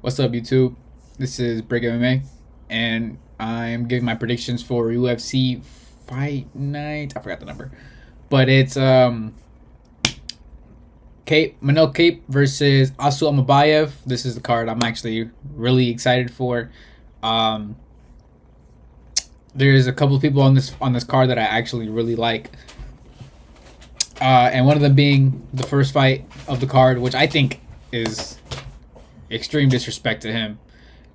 What's up, YouTube? This is Break MMA, and I'm giving my predictions for UFC Fight Night. I forgot the number, but it's Kape versus Almabayev. This is the card I'm actually really excited for. Um, there's a couple of people on this card that I actually really like, and one of them being the first fight of the card, which I think is extreme disrespect to him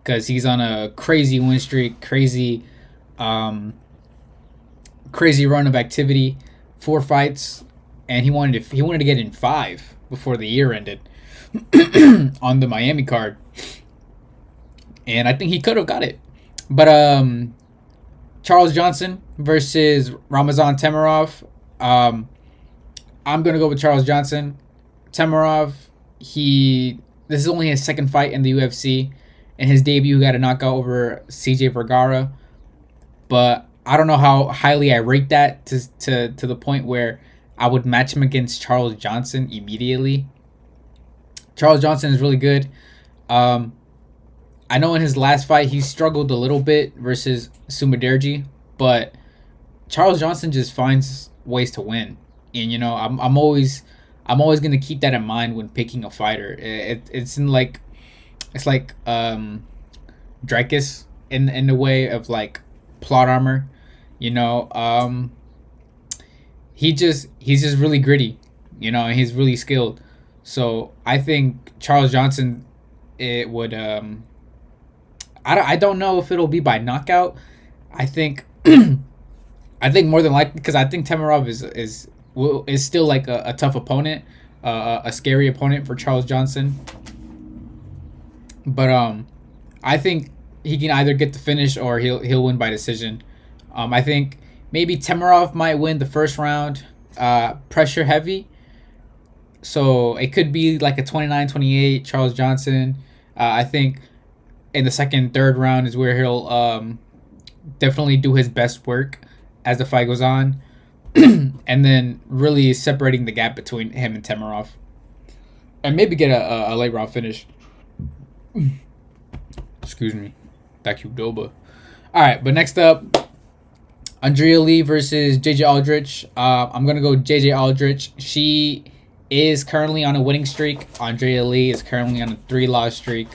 because he's on a crazy win streak, crazy run of activity, 4 fights, and he wanted to get in 5 before the year ended on the Miami card, and I think he could have got it, but Charles Johnson versus Ramazan Temirov. I'm gonna go with Charles Johnson. Temirov, this is only his second fight in the UFC. In his debut, he got a knockout over CJ Vergara. But I don't know how highly I rate that to the point where I would match him against Charles Johnson immediately. Charles Johnson is really good. I know in his last fight he struggled a little bit versus Sumaderji, but Charles Johnson just finds ways to win. And I'm always gonna keep that in mind when picking a fighter. It's like Drakus in the way of like plot armor. He's just really gritty, and he's really skilled. So I think Charles Johnson, it would I don't know if it'll be by knockout. I think I think more than likely, because I think Temirov is still like a tough opponent, a scary opponent for Charles Johnson. But I think he can either get the finish or he'll win by decision. I think maybe Temirov might win the first round, pressure heavy. So it could be like a 29-28 Charles Johnson. I think in the second, third round is where he'll definitely do his best work as the fight goes on. And then really separating the gap between him and Temirov. And maybe get a late round finish. Excuse me. Back you Doba. Alright, but next up, Andrea Lee versus JJ Aldrich. I'm going to go JJ Aldrich. She is currently on a winning streak. Andrea Lee is currently on a 3-loss streak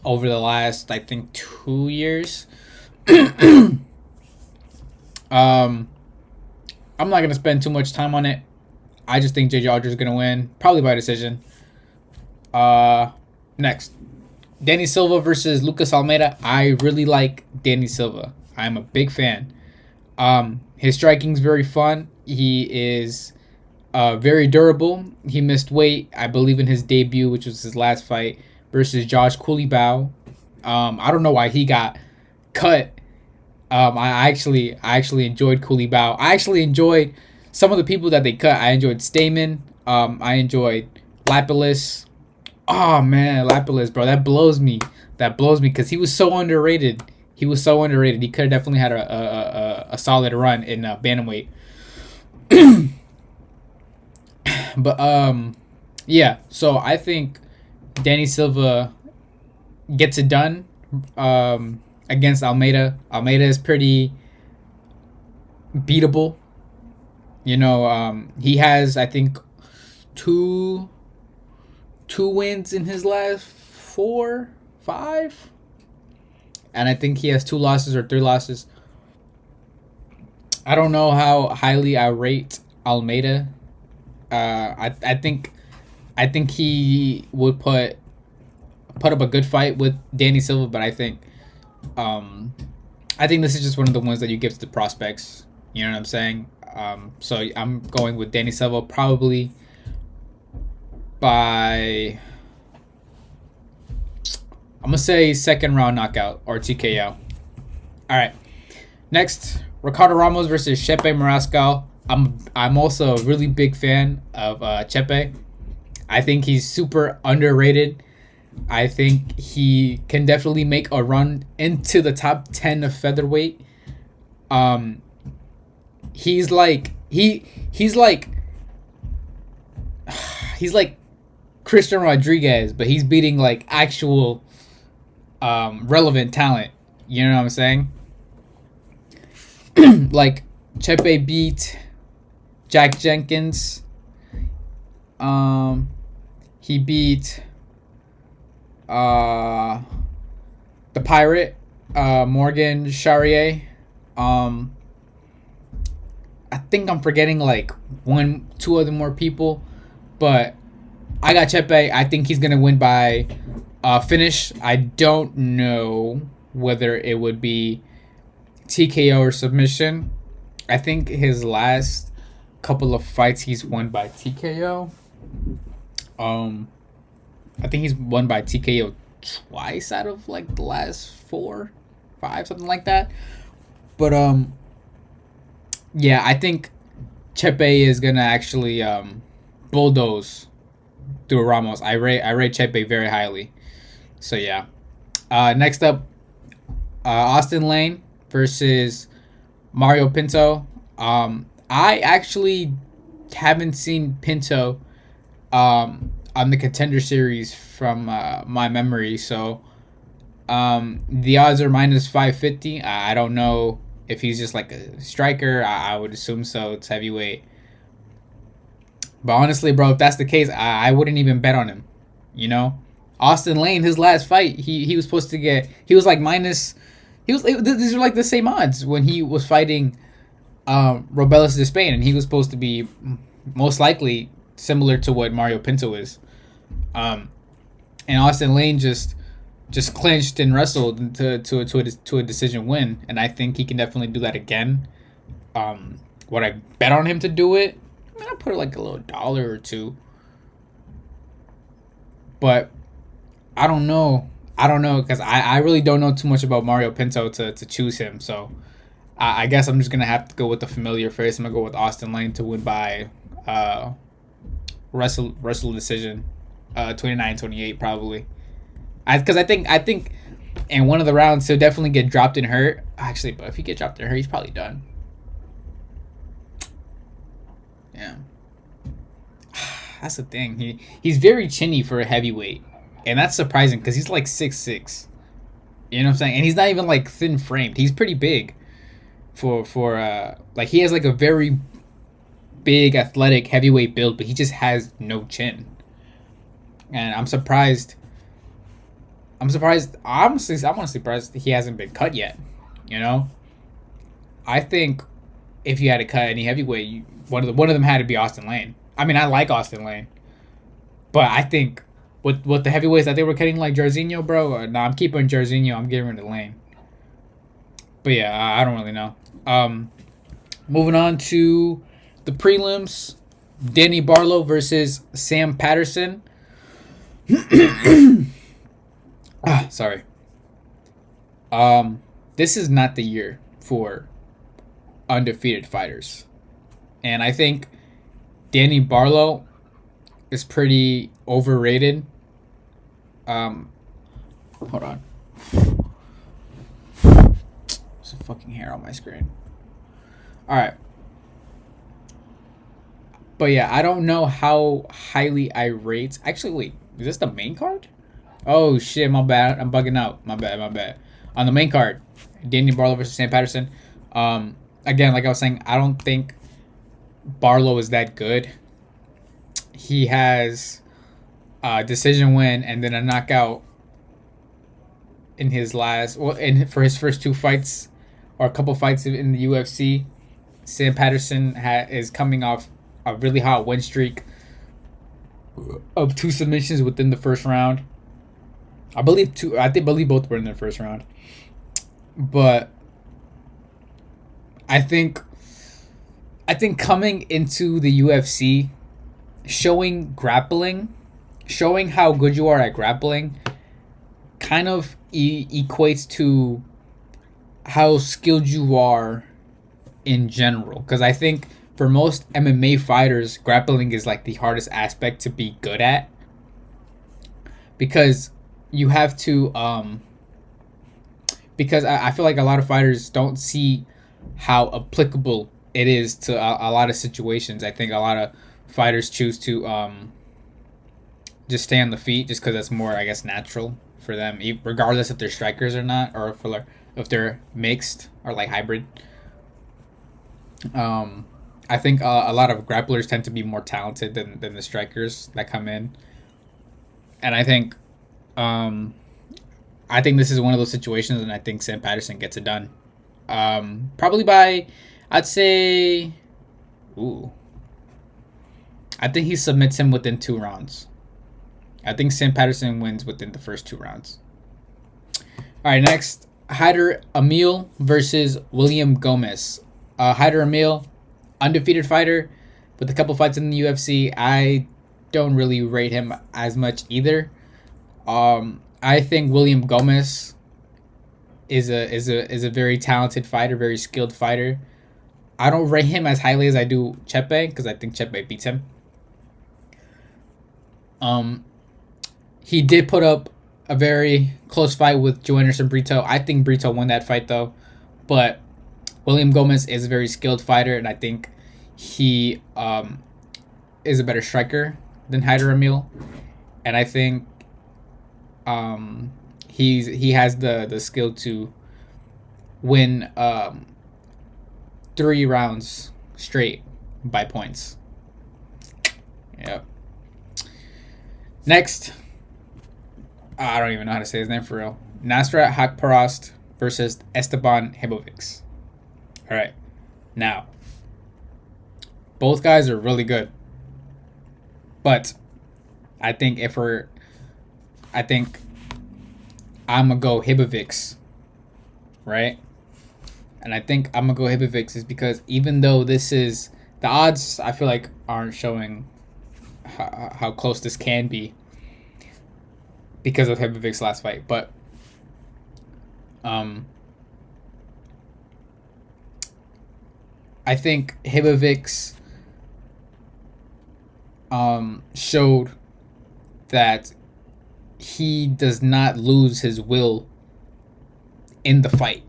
over the last, I think, 2 years. I'm not going to spend too much time on it. I just think JJ Aldrich is going to win. Probably by decision. Next. Danny Silva versus Lucas Almeida. I really like Danny Silva. I'm a big fan. His striking's very fun. He is very durable. He missed weight, I believe, in his debut, which was his last fight, versus Josh Coolibao. I don't know why he got cut. I actually enjoyed Coolibao. I actually enjoyed some of the people that they cut. I enjoyed Stamen. I enjoyed Lapilus. Oh man, Lapilus, bro, that blows me. That blows me because he was so underrated. He could have definitely had a solid run in bantamweight. But yeah. So I think Danny Silva gets it done. Against Almeida. Almeida is pretty beatable. He has, I think, two wins in his last 4, 5. And I think he has 2 losses or 3 losses. I don't know how highly I rate Almeida. I think he would put up a good fight with Danny Silva, but I think this is just one of the ones that you give to the prospects. You know what I'm saying? So I'm going with Danny Silva probably by, I'm gonna say second round knockout or TKO. All right. Next, Ricardo Ramos versus Chepe Marascal. I'm also a really big fan of Chepe. I think he's super underrated. I think he can definitely make a run into the top 10 of featherweight. He's like Christian Rodriguez, but he's beating like actual relevant talent. You know what I'm saying? Like Chepe beat Jack Jenkins. He beat uh the Pirate, Morgan Charrier. Um, I think I'm forgetting like one, two other more people, but I got Chepe. I think he's gonna win by finish. I don't know whether it would be TKO or submission. I think his last couple of fights he's won by TKO. I think he's won by TKO twice out of like the last 4, 5, something like that. But yeah, I think Chepe is gonna actually bulldoze through Ramos. I rate Chepe very highly. So yeah. Next up, Austin Lane versus Mario Pinto. I actually haven't seen Pinto on the Contender Series from my memory, so the odds are minus 550. I don't know if he's just like a striker. I would assume so. It's heavyweight. But honestly, bro, if that's the case, I wouldn't even bet on him. You know? Austin Lane, his last fight, he was supposed to get... He was like minus... These are like the same odds when he was fighting Robelis de Spain, and he was supposed to be most likely similar to what Mario Pinto is. And Austin Lane just clinched and wrestled to a decision win, and I think he can definitely do that again. Would I bet on him to do it? I mean, I put like a little dollar or two, but I don't know because I really don't know too much about Mario Pinto to choose him. So I guess I'm just gonna have to go with the familiar face. I'm gonna go with Austin Lane to win by wrestle decision, 29-28 probably. Because I think in one of the rounds he'll definitely get dropped and hurt. Actually, but if he gets dropped and hurt, he's probably done. Yeah, that's the thing. He's very chinny for a heavyweight, and that's surprising because he's like 6'6". You know what I'm saying? And he's not even like thin framed. He's pretty big for like he has like a very big athletic heavyweight build, but he just has no chin. And I'm surprised. Honestly, I'm surprised he hasn't been cut yet. You know, I think if you had to cut any heavyweight, one of them had to be Austin Lane. I mean, I like Austin Lane, but I think with the heavyweights that they were cutting, like Jairzinho, bro. No, I'm keeping Jairzinho. I'm getting rid of Lane. But yeah, I don't really know. Moving on to the prelims: Danny Barlow versus Sam Patterson. Sorry. This is not the year for undefeated fighters, and I think Danny Barlow is pretty overrated. Hold on. There's a fucking hair on my screen. All right. But yeah, I don't know how highly I rate. Actually, wait, is this the main card? Oh shit, my bad. I'm bugging out. My bad. On the main card, Danny Barlow versus Sam Patterson. Again, like I was saying, I don't think Barlow is that good. He has a decision win and then a knockout in his for his first 2 fights or a couple fights in the UFC. Sam Patterson is coming off a really hot win streak of 2 submissions within the first round. I believe both were in the first round. But I think coming into the UFC, showing how good you are at grappling, kind of equates to how skilled you are in general. Because I think for most MMA fighters, grappling is like the hardest aspect to be good at. Because you have to, because I feel like a lot of fighters don't see how applicable it is to a lot of situations. I think a lot of fighters choose to just stay on the feet just because that's more, I guess, natural for them, regardless if they're strikers or not, or if they're mixed or like hybrid. I think a lot of grapplers tend to be more talented than the strikers that come in, and I think this is one of those situations, and I think Sam Patterson gets it done. Probably by, I'd say, ooh, I think he submits him within 2 rounds. I think Sam Patterson wins within the first 2 rounds. All right, next, Hyder Emil versus William Gomez. Hyder Emil, undefeated fighter with a couple fights in the UFC. I don't really rate him as much either. I think William Gomez is a very talented fighter, very skilled fighter. I don't rate him as highly as I do Chepe because I think Chepe beats him. He did put up a very close fight with Joe Anderson Brito. I think Brito won that fight though, but William Gomez is a very skilled fighter, and I think he is a better striker than Hyder Emil, and I think he has the skill to win 3 rounds straight by points. Yep. Next, I don't even know how to say his name for real. Nasrat Hakparast versus Esteban Hebovics. All right, now both guys are really good, but I think I'm gonna go Hebovics, right? And I think I'm gonna go Hebovics is because even though this is the odds, I feel like aren't showing how close this can be because of Hebovic's last fight, but I think Hebovics showed that he does not lose his will in the fight.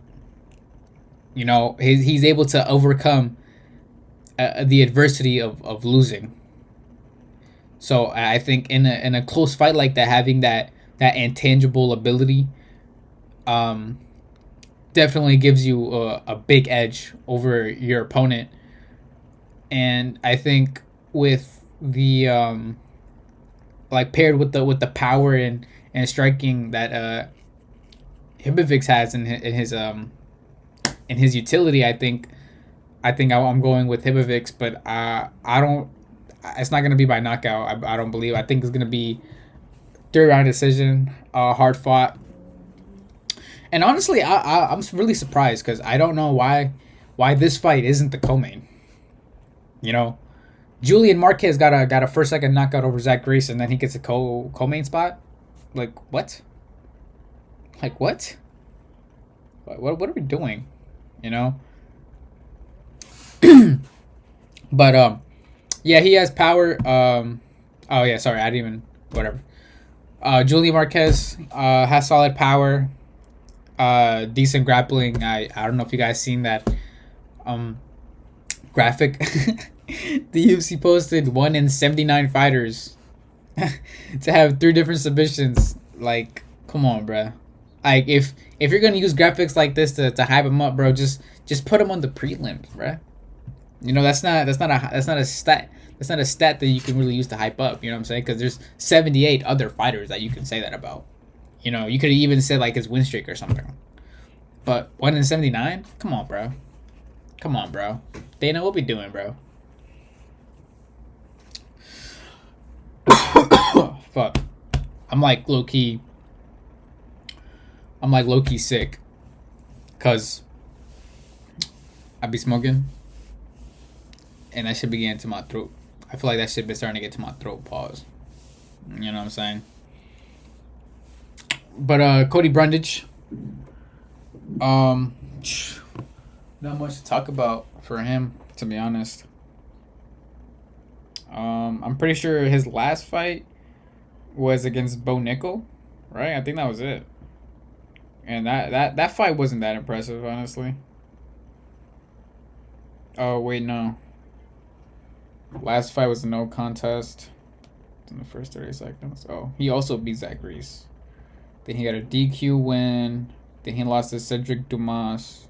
You know, he's able to overcome the adversity of losing. So I think in a close fight like that, having that intangible ability definitely gives you a big edge over your opponent. And I think with the like paired with the power and striking that Hebovics has in his utility, I think I'm going with Hebovics, but I don't. It's not gonna be by knockout. I don't believe. I think it's gonna be 3-round decision, hard fought. And honestly, I'm really surprised because I don't know why this fight isn't the co-main. You know, Julian Marquez got a 1-second knockout over Zach Grace, and then he gets a co-main spot. Like what? Like what? What are we doing? You know. But yeah, he has power. Oh yeah, sorry, I didn't even whatever. Julian Marquez has solid power. Decent grappling. I don't know if you guys seen that graphic. The UFC posted 1 in 79 fighters to have 3 different submissions. Like, come on, bro. Like, if you're gonna use graphics like this to hype them up, bro, just put them on the prelims, bro. You know, that's not a stat that you can really use to hype up. You know what I'm saying? Because there's 78 other fighters that you can say that about. You know, you could have even said like his win streak or something. But 1 in 79? Come on, bro. Come on, bro. Dana, what we doing, bro? Fuck. I'm like low key sick. Cause I be smoking. And that shit be getting to my throat. I feel like that shit been starting to get to my throat. Pause. You know what I'm saying? But Cody Brundage. Not much to talk about for him, to be honest. I'm pretty sure his last fight was against Bo Nickel, right? I think that was it. And that fight wasn't that impressive, honestly. Oh wait, no. Last fight was a no contest in the first 30 seconds. Oh, he also beat Zach Reese. Then he got a DQ win. Then he lost to Cedric Dumas.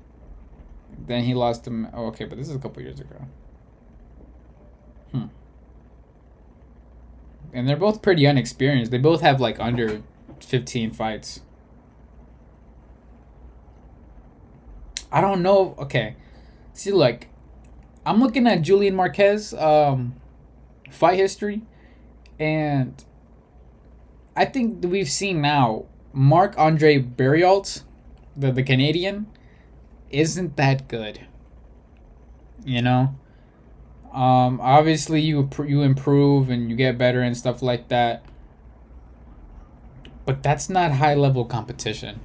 Then he lost to... Oh, okay, but this is a couple years ago. And they're both pretty unexperienced. They both have like under 15 fights. I don't know. Okay. See, like, I'm looking at Julian Marquez fight history. And I think that we've seen now Marc-Andre Barriault, the Canadian, isn't that good. You know? Obviously you improve and you get better and stuff like that, but that's not high level competition.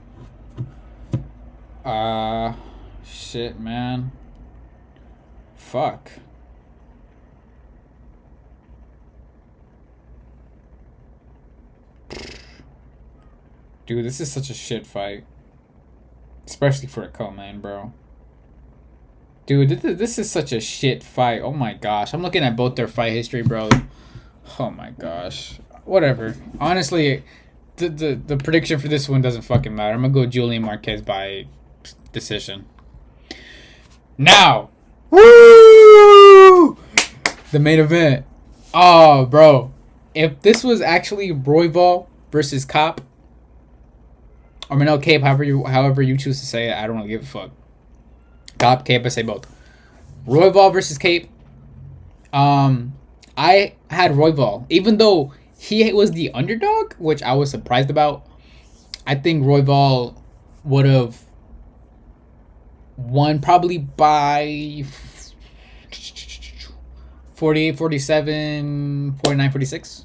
Shit, man. Fuck. Dude, this is such a shit fight, especially for a co-main, bro. Dude, this is such a shit fight. Oh my gosh. I'm looking at both their fight history, bro. Oh my gosh. Whatever. Honestly, the prediction for this one doesn't fucking matter. I'm gonna go Julian Marquez by decision. Now! Woo! The main event. Oh, bro. If this was actually Royval versus Kape, or Manel Kape, however you choose to say it, I don't really give a fuck. Kape, I say both. Royval versus Kape. I had Royval, even though he was the underdog, which I was surprised about. I think Royval would have won probably by 48, 47, 49, 46.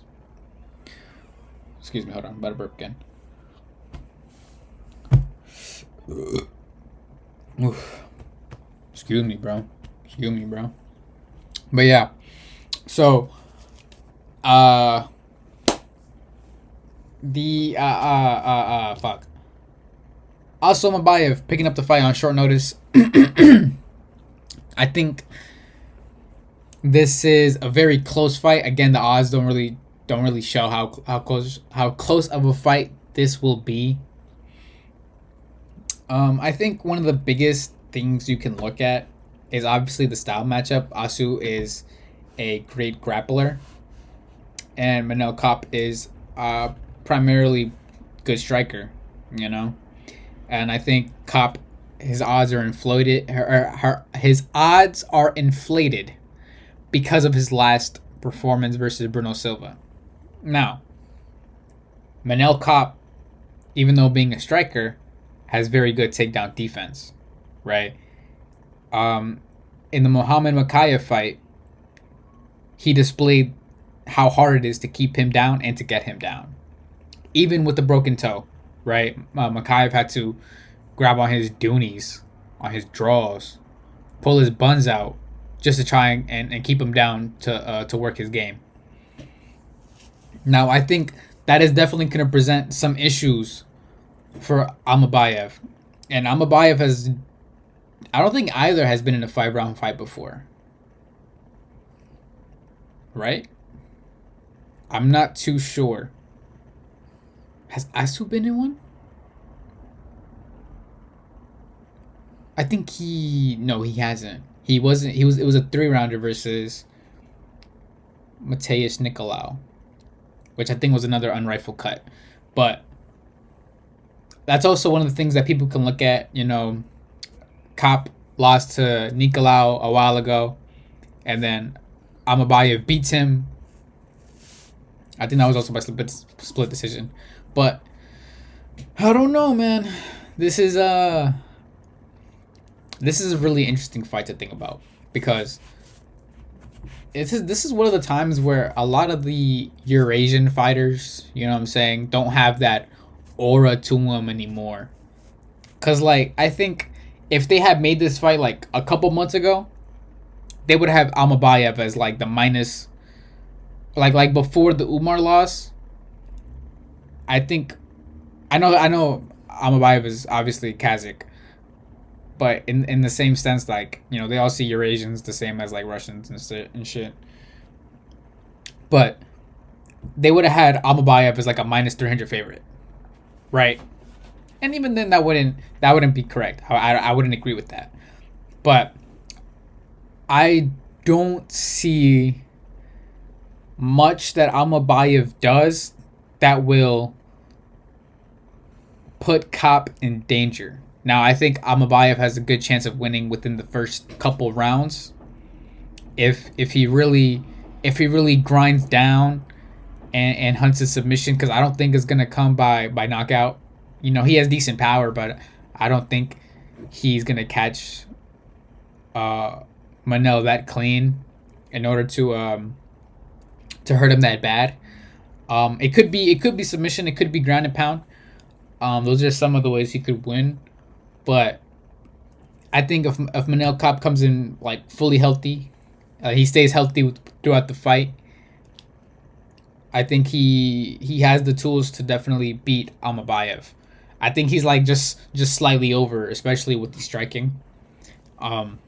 Excuse me, hold on. I'm about to burp again. Excuse me, bro. But yeah. So, fuck. Also, Almabayev picking up the fight on short notice. I think this is a very close fight. Again, the odds don't really show how close of a fight this will be. I think one of the biggest things you can look at is obviously the style matchup. Asu is a great grappler, and Manel Kape is primarily good striker, you know. And I think Kape, his odds are inflated. His odds are inflated because of his last performance versus Bruno Silva. Now, Manel Kape, even though being a striker, has very good takedown defense, right? In the Muhammad Makayev fight, he displayed how hard it is to keep him down and to get him down, even with the broken toe, right? Makayev had to grab on his doonies, on his draws, pull his buns out just to try and keep him down to work his game. Now, I think that is definitely going to present some issues for Almabayev. And Almabayev has... I don't think either has been in a 5-round fight before. Right? I'm not too sure. Has Asu been in one? I think no, he hasn't. He wasn't. It was a 3-rounder versus Mateus Nicolau, which I think was another unrifled cut. But that's also one of the things that people can look at. You know, Kape lost to Nicolau a while ago, and then Almabayev beats him. I think that was also by split decision. But I don't know, man. This is a really interesting fight to think about, because this is one of the times where a lot of the Eurasian fighters, you know what I'm saying, don't have that aura to them anymore. Because, like, I think if they had made this fight, like, a couple months ago, they would have Almabayev as, like, the minus... Like before the Umar loss, I think... I know Almabayev is obviously Kazakh, but in the same sense, like, you know, they all see Eurasians the same as, like, Russians and shit. But they would have had Almabayev as, like, a minus 300 favorite, right? And even then, that wouldn't be correct. I wouldn't agree with that. But I don't see much that Almabayev does that will put Kape in danger. Now, I think Almabayev has a good chance of winning within the first couple rounds. If he really grinds down and hunts a submission, because I don't think it's gonna come by knockout. You know, he has decent power, but I don't think he's gonna catch Manel that clean in order to hurt him that bad. It could be submission, it could be ground and pound. Those are some of the ways he could win, but I think if Manel Kape comes in like fully healthy, he stays healthy throughout the fight. I think he has the tools to definitely beat Almabayev. I think he's like just slightly over, especially with the striking. Um,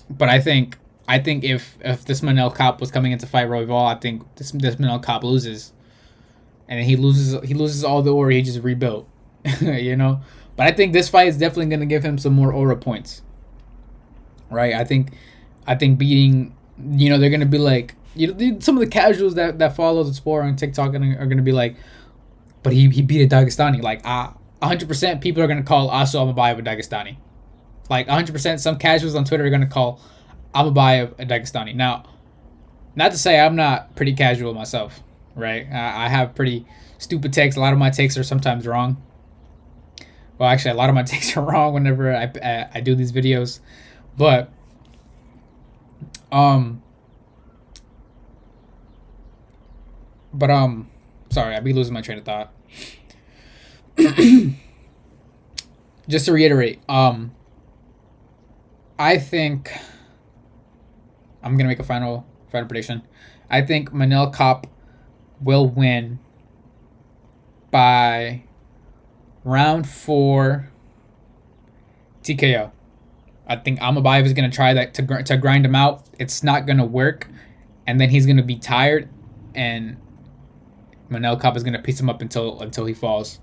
but I think if this Manel Kape was coming into fight Royval, I think this Manel Kape loses, and he loses all the aura he just rebuilt, you know. But I think this fight is definitely gonna give him some more aura points, right? I think beating, they're gonna be like, some of the casuals that follow the sport on TikTok are gonna be like, but he beat a Dagestani. Like, 100% people are gonna call Asu Almabayev a Dagestani. Like 100%, some casuals on Twitter are gonna call Almabayev a Dagestani. Now, not to say I'm not pretty casual myself, right? I have pretty stupid takes. A lot of my takes are sometimes wrong. Well, actually, a lot of my takes are wrong whenever I do these videos, but um, but sorry, I'd be losing my train of thought. Just to reiterate, I think I'm gonna make a final prediction. I think Manel Kape will win by round 4 TKO. I think Almabayev is gonna try that to grind him out. It's not gonna work, and then he's gonna be tired, and Manel Kape is gonna piece him up until he falls.